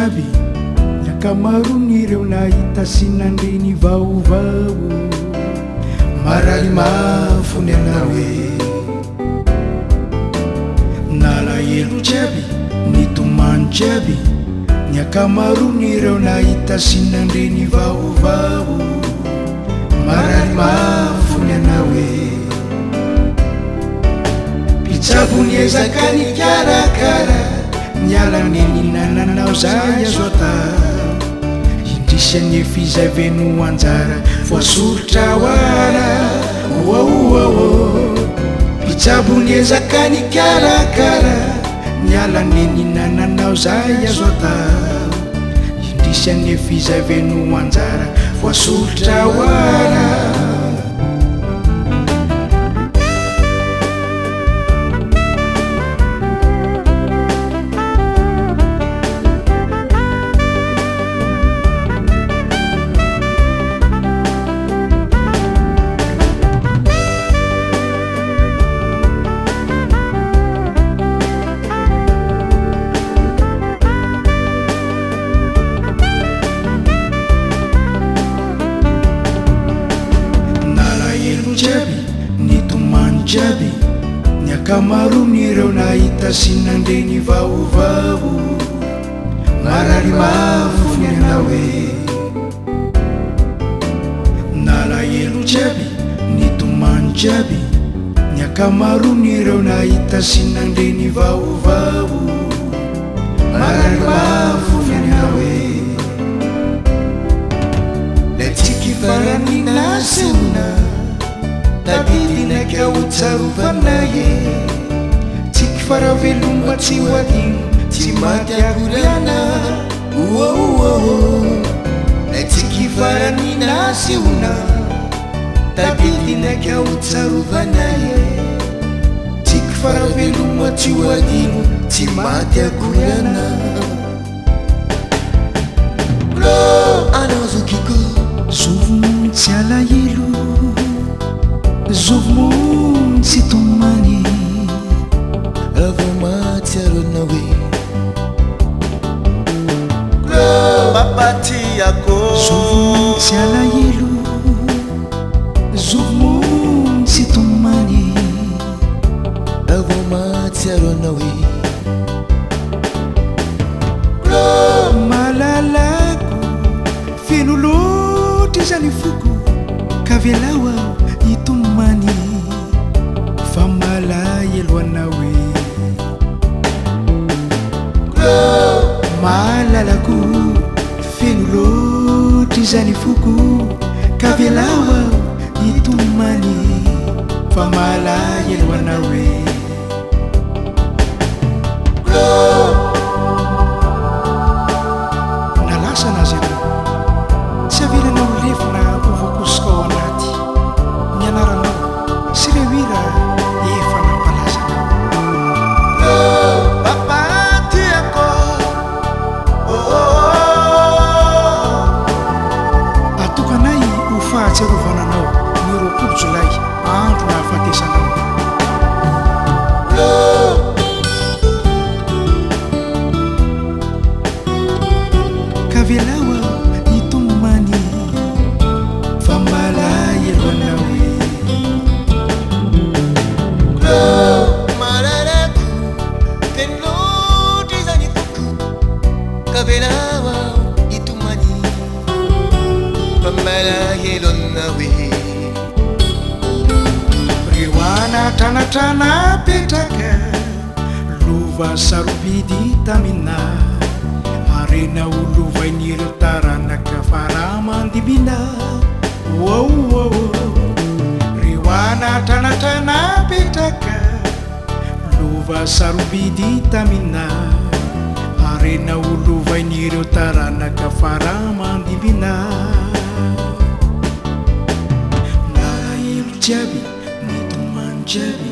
jiaby ny akamaron'ireo nahita sy nandreny vaovao marary mafony anao hoe nalahelo jiaby ny tomany jiaby ny akamaron'ireo nahita sy nandreny vaovao marary mafony anao hoe pitsabony ezaka ny karakara nialany ninananao zay azo ata indrisan'ny fizaveno anjara voasolotra hoara oaoao pitsabony ezaka ny karakara nialany ninananao zay azo ata indrisan'ny fizaveno anjara voasolotra hoara jiaby ny akamaron'ireo nahita sy nandreny vaovao marary mafony anao hoe nalahelo jiaby ny tomany jiaby ny akamaron'ireo nahita sy nandreny vaovao marary mafony anao hoe letiky farany naseona tadidinaka hotsarovanaye tiky faraveloma tsy hoadino tsy maty akoriana oaoao tiky farany naseona tadidinaka hotsarovanaye tiky faraveloma tsy hoadino tsy maty akoriana anao zokiko zovono tsy alahelo zovono tsy tomany avao matsiarona hoe papatiako zovono tsy alahelo zovono tsy tomany avao matsiarona hoe malalako feno loatra zany foko ka velao aho itomany fa malahelo anao hoe malalako feno loatra zany foko ka velao aho itomany fa malahelo anao hoe nalasana azy anao tsy avelanao lefina ovakosika ao anaty ny anaranao sy le hira efa nampalazanao papatiako atokanay ho fahatsiarovananao ny 9 jolay andro nahafatesanao ka velao aho itomany fa malahelo anao hoe malalako penloatra zany foko ka velao aho itomany fa malahelo anao hoe reo anatranatrana petraka lova sarobidy tamina arena olovain'ireo taranaka faramandibina oaoao reo anatranatrana petraka lova sarobidy tamina arena olovain'ireo taranaka faramandibina nalahelo jiaby ny tomany jiaby